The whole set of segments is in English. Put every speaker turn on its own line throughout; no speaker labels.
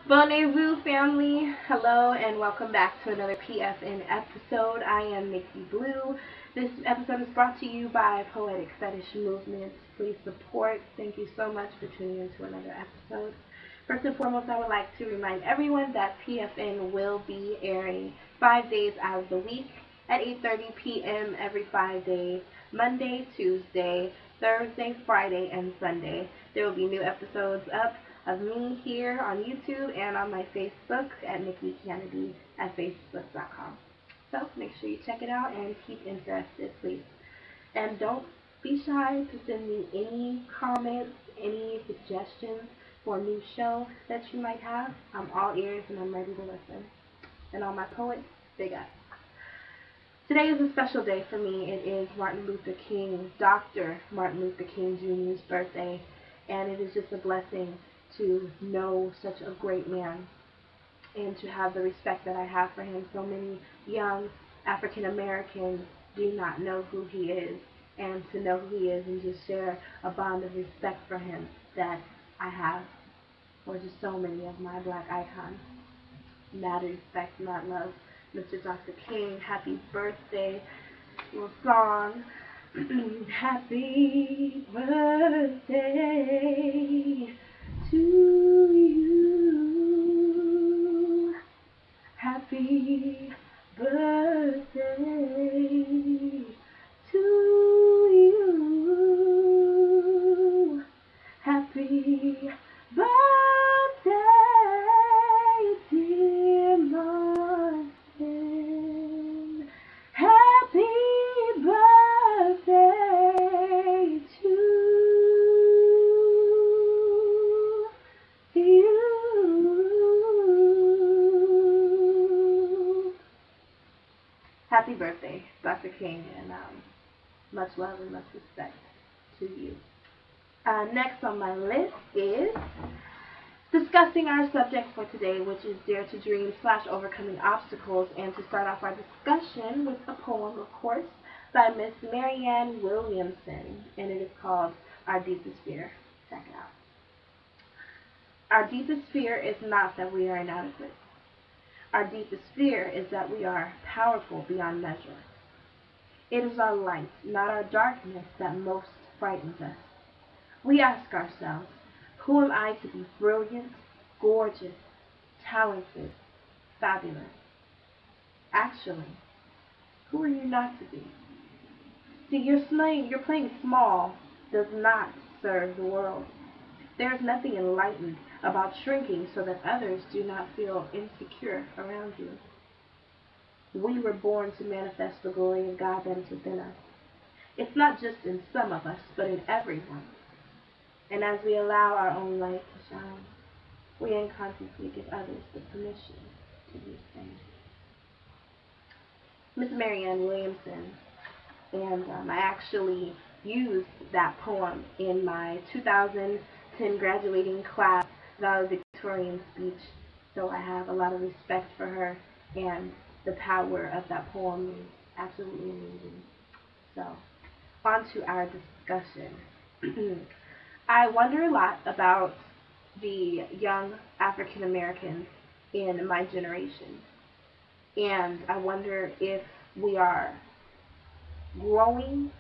Bonjour family, hello and welcome back to another PFN episode. I am Nikki Blu. This episode is brought to you by Poetic Fetish Movements. Please support. Thank you so much for tuning in to another episode. First and foremost, I would like to remind everyone that PFN will be airing 5 days out of the week at 8:30 p.m. every 5 days, Monday, Tuesday, Thursday, Friday, and Sunday. There will be new episodes up of me here on YouTube and on my Facebook at Nikki Kennedy at facebook.com. So make sure you check it out and keep interested, please. And don't be shy to send me any comments, any suggestions for a new show that you might have. I'm all ears and I'm ready to listen. And all my poets, big up. Today is a special day for me. It is Martin Luther King, Dr. Martin Luther King Jr.'s birthday, and it is just a blessing to know such a great man and to have the respect that I have for him. So many young African Americans do not know who he is, and to know who he is and just share a bond of respect for him that I have for just so many of my black icons. Mad respect, mad love. Mr. Dr. King, happy birthday. Little song. Happy birthday to you. Happy birthday to you. Happy birthday, dear Martin. Happy birthday to you. Happy birthday, Dr. King, and much love and much respect to you. Next on my list is discussing our subject for today, which is Dare to Dream / Overcoming Obstacles. And to start off our discussion with a poem, of course, by Miss Marianne Williamson, and it is called Our Deepest Fear. Check it out. Our deepest fear is not that we are inadequate. Our deepest fear is that we are powerful beyond measure. It is our light, not our darkness, that most frightens us. We ask ourselves, who am I to be brilliant, gorgeous, talented, fabulous? Actually, who are you not to be? See, your playing small does not serve the world. There is nothing enlightened about shrinking so that others do not feel insecure around you. We were born to manifest the glory of God that is within us. It's not just in some of us, but in everyone. And as we allow our own light to shine, we unconsciously give others the permission to do the same. Miss Marianne Williamson, and I actually used that poem in my 2010 graduating class valedictorian speech, so I have a lot of respect for her, and the power of that poem is absolutely amazing. So, on to our discussion. I wonder a lot about the young African Americans in my generation, and I wonder if we are growing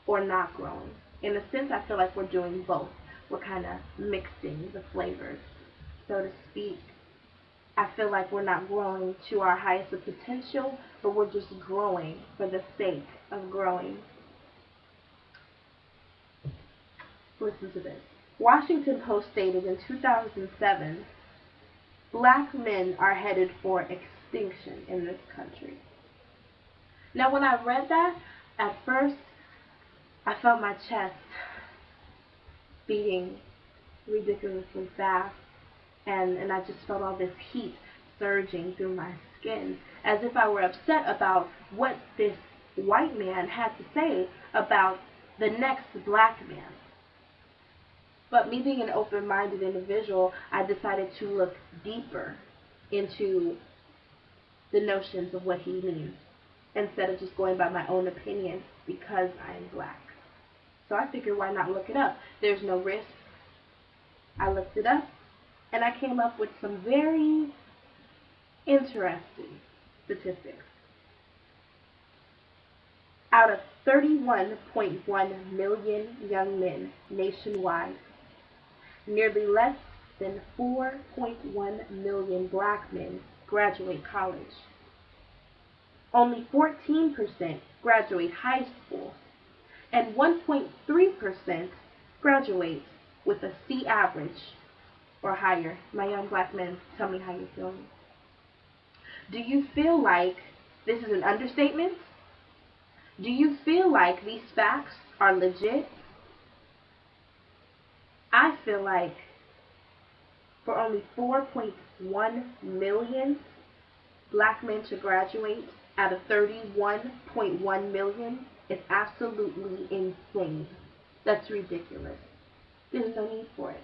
or not growing. In a sense, I feel like we're doing both. We're kind of mixing the flavors, so to speak. I feel like we're not growing to our highest of potential, but we're just growing for the sake of growing. Listen to this. Washington Post stated in 2007, black men are headed for extinction in this country. Now, when I read that, at first, I felt my chest beating ridiculously fast, and I just felt all this heat surging through my skin, as if I were upset about what this white man had to say about the next black man. But me being an open-minded individual, I decided to look deeper into the notions of what he means, instead of just going by my own opinion because I am black. So I figured, why not look it up? There's no risk. I looked it up, And I came up with some very interesting statistics. Out of 31.1 million young men nationwide, nearly less than 4.1 million black men graduate college. Only 14% graduate high school, and 1.3% graduate with a C average or higher. My young black men, tell me how you feel. Do you feel like this is an understatement? Do you feel like these facts are legit? I feel like for only 4.1 million black men to graduate out of 31.1 million is absolutely insane. That's ridiculous. There's no need for it.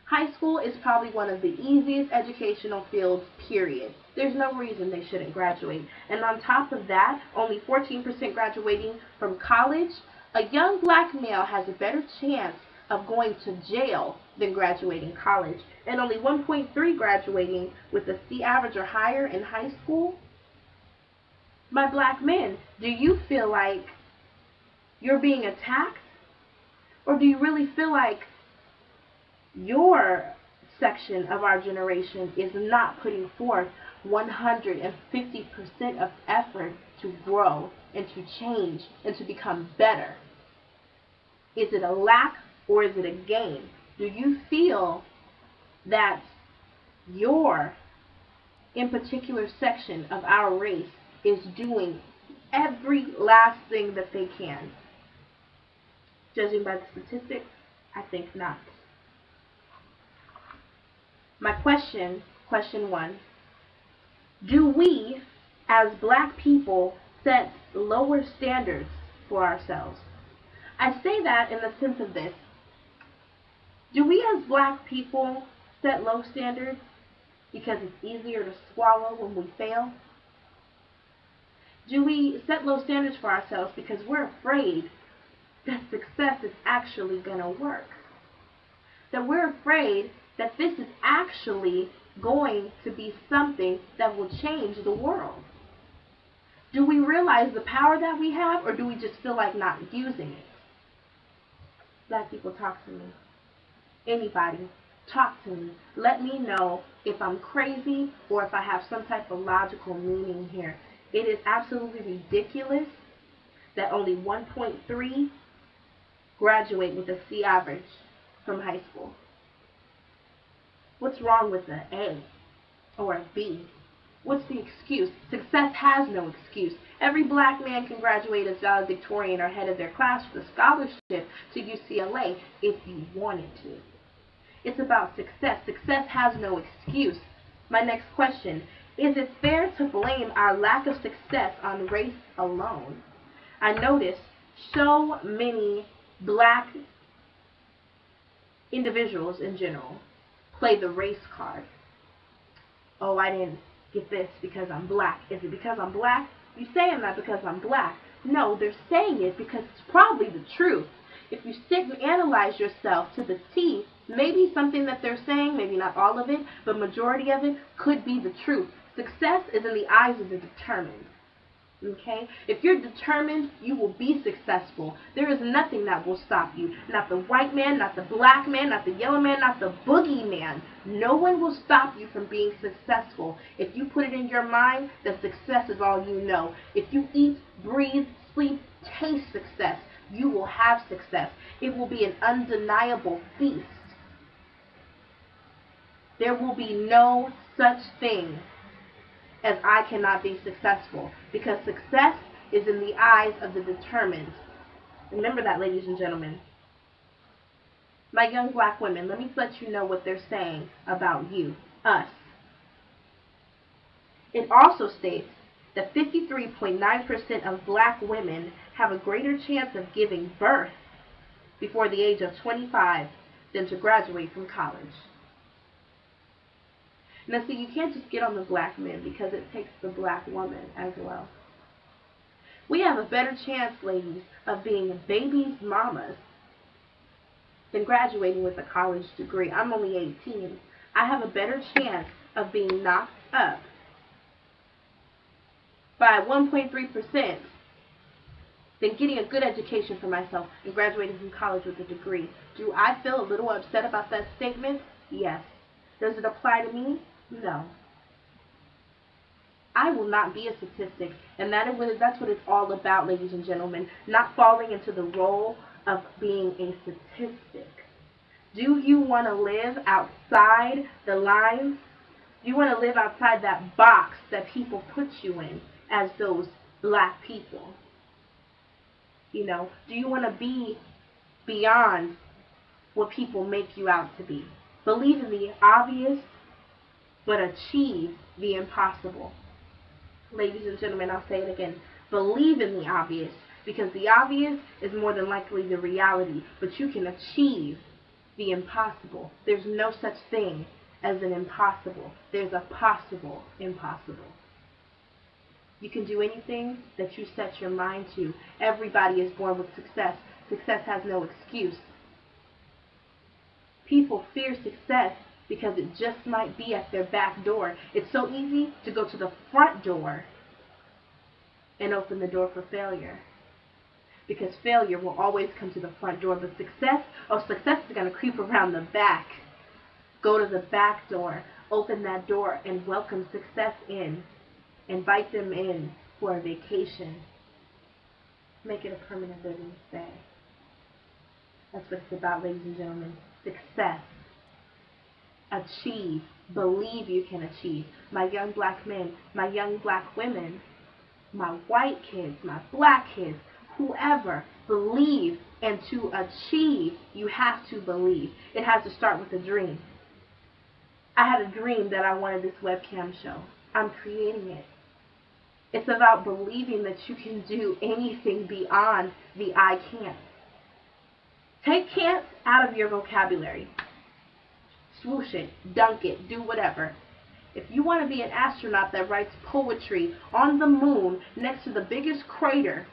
High school is probably one of the easiest educational fields, period. There's no reason they shouldn't graduate. And on top of that, only 14% graduating from college. A young black male has a better chance of going to jail than graduating college. And only 1.3 graduating with a C average or higher in high school. My black men, do you feel like you're being attacked? Or do you really feel like your section of our generation is not putting forth 150% of effort to grow and to change and to become better? Is it a lack or is it a gain? Do you feel that your in particular section of our race is doing every last thing that they can? Judging by the statistics, I think not. My question one, do we as black people set lower standards for ourselves? I say that in the sense of this. Do we as black people set low standards because it's easier to swallow when we fail? Do we set low standards for ourselves because we're afraid that success is actually going to work? That we're afraid that this is actually going to be something that will change the world? Do we realize the power that we have, or do we just feel like not using it? Black people, talk to me. Anybody, talk to me. Let me know if I'm crazy or if I have some type of logical meaning here. It is absolutely ridiculous that only 1.3 graduate with a C average from high school. What's wrong with an A or a B? What's the excuse? Success has no excuse. Every black man can graduate as valedictorian or head of their class with a scholarship to UCLA if you wanted to. It's about success. Success has no excuse. My next question, is it fair to blame our lack of success on race alone? I notice so many black individuals in general play the race card. Oh, I didn't get this because I'm black. Is it because I'm black? You say I'm not because I'm black. No, they're saying it because it's probably the truth. If you sit and analyze yourself to the T, maybe something that they're saying, maybe not all of it, but majority of it could be the truth. Success is in the eyes of the determined. Okay? If you're determined, you will be successful. There is nothing that will stop you. Not the white man, not the black man, not the yellow man, not the boogeyman. No one will stop you from being successful. If you put it in your mind that success is all you know. If you eat, breathe, sleep, taste success, you will have success. It will be an undeniable feast. There will be no such thing as I cannot be successful, because success is in the eyes of the determined. Remember that, ladies and gentlemen. My young black women, let me let you know what they're saying about you, us. It also states that 53.9% of black women have a greater chance of giving birth before the age of 25 than to graduate from college. Now, see, you can't just get on the black men because it takes the black woman as well. We have a better chance, ladies, of being babies' mamas than graduating with a college degree. I'm only 18, I have a better chance of being knocked up by 1.3% than getting a good education for myself and graduating from college with a degree. Do I feel a little upset about that statement? Yes. Does it apply to me? No. I will not be a statistic, and that's what it's all about, ladies and gentlemen, not falling into the role of being a statistic. Do you want to live outside the lines? Do you want to live outside that box that people put you in as those black people? You know, do you want to be beyond what people make you out to be? Believe in the obvious, but achieve the impossible. Ladies and gentlemen, I'll say it again. Believe in the obvious, because the obvious is more than likely the reality, but you can achieve the impossible. There's no such thing as an impossible. There's a possible impossible. You can do anything that you set your mind to. Everybody is born with success. Success has no excuse. People fear success because it just might be at their back door. It's so easy to go to the front door and open the door for failure, because failure will always come to the front door. But success is going to creep around the back. Go to the back door, open that door, and welcome success in. Invite them in for a vacation. Make it a permanent living stay. That's what it's about, ladies and gentlemen. Success. Achieve. Believe you can achieve. My young black men, my young black women, my white kids, my black kids, whoever, believe. And to achieve, you have to believe. It has to start with a dream. I had a dream that I wanted this webcam show. I'm creating it. It's about believing that you can do anything beyond the I can't. Take can't out of your vocabulary. Swoosh it, dunk it, do whatever. If you want to be an astronaut that writes poetry on the moon next to the biggest crater,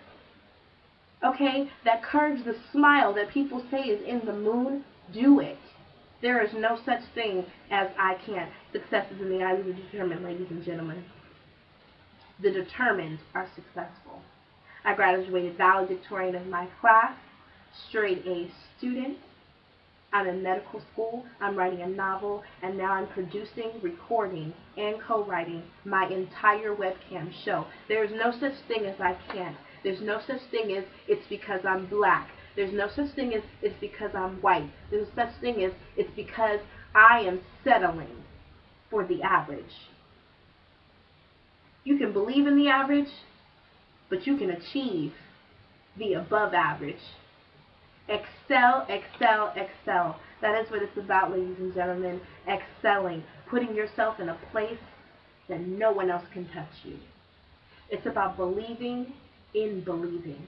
okay, that curves the smile that people say is in the moon, do it. There is no such thing as I can't. Success is in the eyes of the determined, ladies and gentlemen. The determined are successful. I graduated valedictorian of my class, straight A student. I'm in medical school, I'm writing a novel, and now I'm producing, recording, and co-writing my entire webcam show. There is no such thing as I can't. There's no such thing as it's because I'm black. There's no such thing as it's because I'm white. There's no such thing as it's because I am settling for the average. You can believe in the average, but you can achieve the above average. Excel, excel, excel. That is what it's about, ladies and gentlemen. Excelling. Putting yourself in a place that no one else can touch you. It's about believing in believing.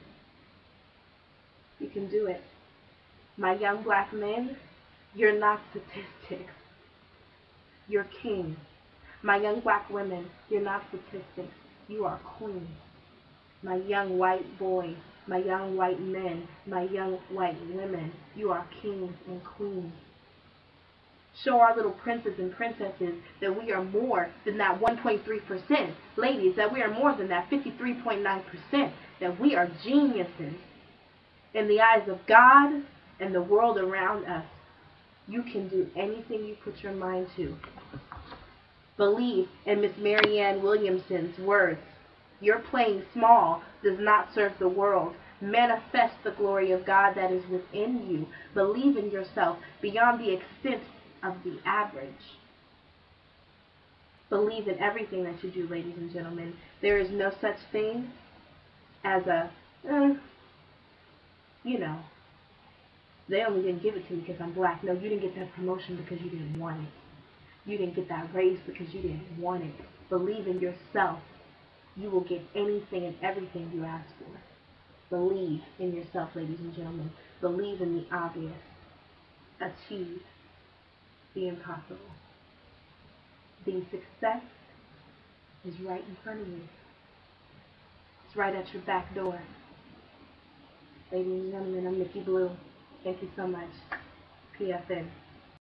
You can do it. My young black men, you're not statistics. You're kings. My young black women, you're not statistics. You are queens. My young white boys, my young white men, my young white women, you are kings and queens. Show our little princes and princesses that we are more than that 1.3%. Ladies, that we are more than that 53.9%. That we are geniuses in the eyes of God and the world around us. You can do anything you put your mind to. Believe in Miss Marianne Williamson's words. Your playing small does not serve the world. Manifest the glory of God that is within you. Believe in yourself beyond the extent of the average. Believe in everything that you do, ladies and gentlemen. There is no such thing as a, they only didn't give it to me because I'm black. No, you didn't get that promotion because you didn't want it. You didn't get that raise because you didn't want it. Believe in yourself. You will get anything and everything you ask for. Believe in yourself, ladies and gentlemen. Believe in the obvious. Achieve the impossible. The success is right in front of you. It's right at your back door. Ladies and gentlemen, I'm Nikki Blu. Thank you so much. PFN.